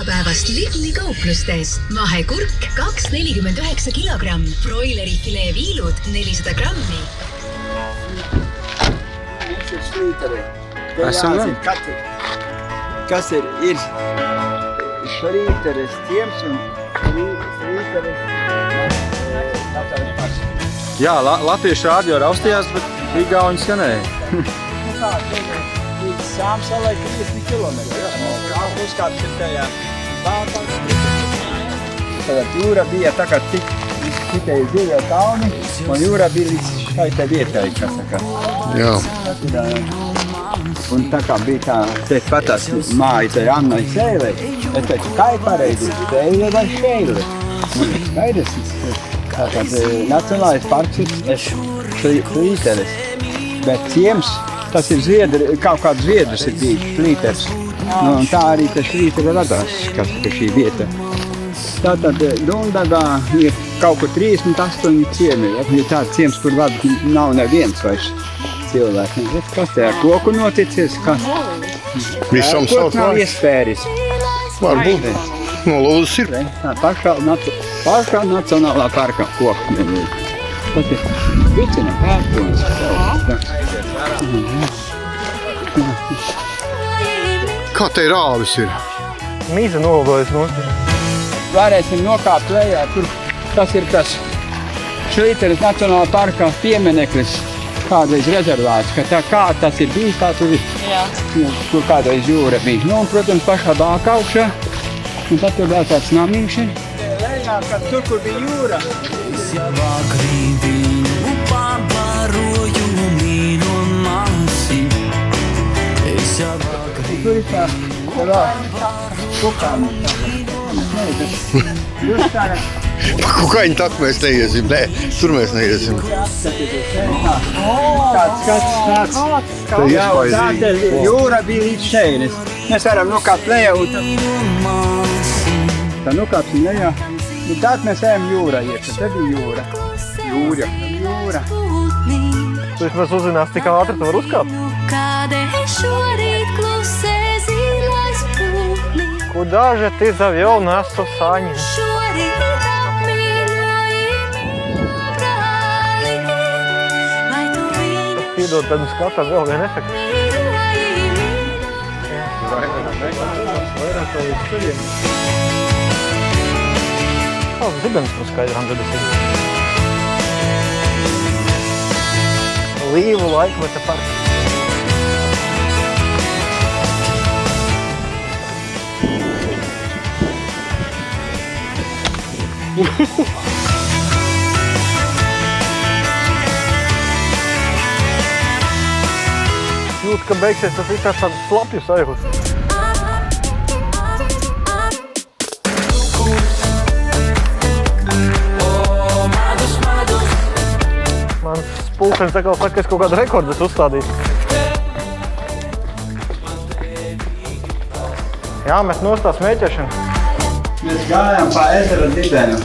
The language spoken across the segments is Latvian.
laupäevast Lidli kauplustes. Mahekurk 2,49 kilogramm. Broilerifilee viilud 400 grammi. Kas ir šrīteres tiems un šrīteres? Jā, latviešu rādio raustījās, bet igauņi skanēja. Līdz Sāmsalai 30 kilometri. Uzkāpis ir tajā Tātad jūra bija tā kā tikai dzīvē kalni, un jūra bija līdz šai te vietai, kas saka. Jā. Un tā kā bija tā, te patās māja tai Annai Seilei, es teicu, kā ir pareizi, Seile vai Šeile? Un skaidrs, tātad Nacionālais parks ir Šrīteres, bet ciems, tas ir zviedri, kaut kāds zviedrs ir bijis, Šrīters. Nu, un tā arī tas Šrītere radās, kas šī vieta. Tātad Dundagā ir kaut kur 38 ciemi, ja tāds ciems, kur nav neviens vairs cilvēki. Kas te ar koku noticies? Kas? Visam Koks nav savs iespēris. varbūt. No Lūzes ir. Tā pašā Nacionālā parka koku. Tas ir vicina pērkons. Kā te rāvis ir? Mīza nolgojas nost. Varēsim nokāpt lejā, tur tas ir tas Šrīteres Nacionālā parka piemineklis, kādreiz rezervāts, ka tā kā tas ir bijis, tā tur ir, kur kādreiz jūra bija. Nu, un, protams, pašā bāka augšā, un tad tur vēl tāds namiņš ir. Lejā, kad tur, kur bija jūra. Tur ir tā kukām. Pa kukaiņu taku mēs neiesim. Nē, tur mēs neiesim. Kāds. Jā, un tā jūra bija līdz šeit. Mēs varam nokāpt lejā un tā nokāpsim lejā. Un tād mēs ejam jūrā iekšā. Te bija jūra. Jūra. Tu vismaz uzzinās, cik ātri tu var uzkāpt. Куда же ты завел нас, Сусанин? Tas piedod, tad uz skata vēl vien efekti. Kāds zibens mums skaidrām debesīm? Līvu laikmeta parks. Jūt, ka beigsies tas viss tāds slapju sajūts. Mans pulkstenis atkal saka, ka es kaut kādu rekordu esmu uzstādījis. Jāmet nost tā smēķēšana. Mēs gājām pa ezera dibenu.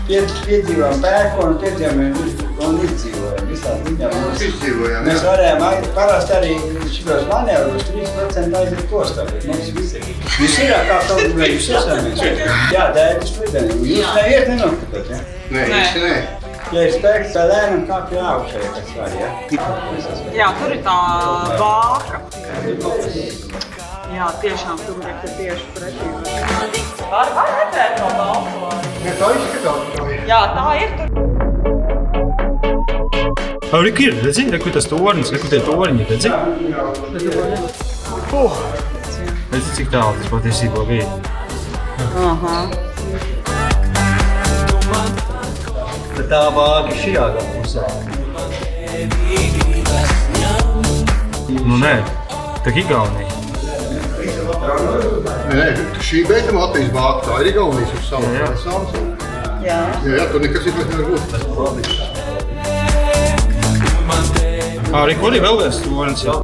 Piedzīvām pērkonu, piedzīvām un izdzīvojām. Izdzīvojām, Mēs varējām parasti arī šitos manevrus 3% aiziet kostā, bet mums visi ir kā kaut kā jūs esam. Jā, dēļas lideni. Jūs neiet nenokatāt, ja? Nē, īsti nē. Ja ir spēks, tā lēnam kāpj augšai, kas var, ja? Jā, tur ir tā vāka. Jā, tiešām tur ir tieši pretī. Var redzēt no balko? Ja tā izskatās. Jā, tā ir tur. Reku ir, redzi? Reku tas tornis, reku tie toriņi, redzi? Redzi, cik tālu tas patiesībā bija. Aha. Bet tā vāga šajā pusē. Nu nē, tā Igaunija. Nē, šī beidama Latvijas vāka, tā ir Igaunijas uz savu. Jā. Jā, tur nekas ir nevar būt. Reku arī vēl viens tornis, jā.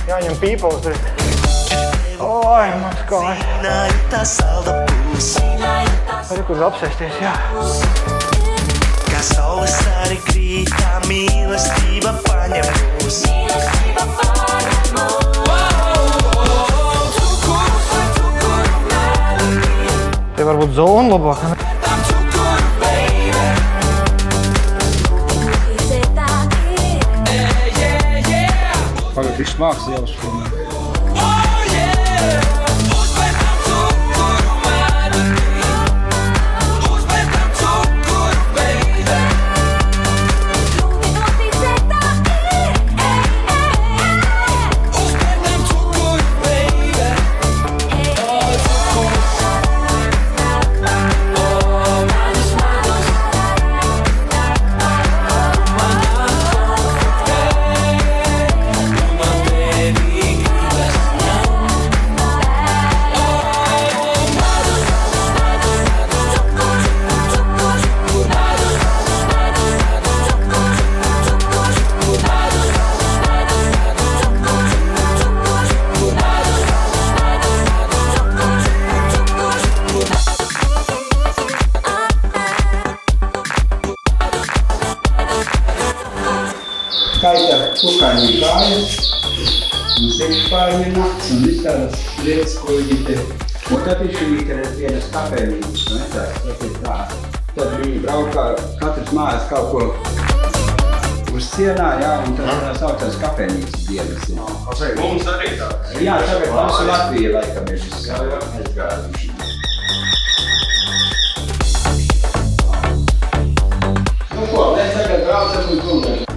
Jāņem pīpaus. Oi, mans kāja. Reku apsēsties, jā. Kā saules arī krīt, tā mīlestība paņem mūs. varbūt zona labāka. Ne? Pagad, viņš māks jau šodien. Kaita kukaiņu kājas, un sekspārņu nakts, un viss tādas lietas, ko viņi te... Un tad viņš ir vienas kafēnītes, ne tā. Tad viņi braukā, katrs mājas kaut ko uz cienā, jā, un tad tā saucās kafēnītes dienas. Mums arī tāds. Jā, tagad mums Latvija laikam ir viss aizgājuši. Nu ko, mēs tagad braucam uz Gulbeni.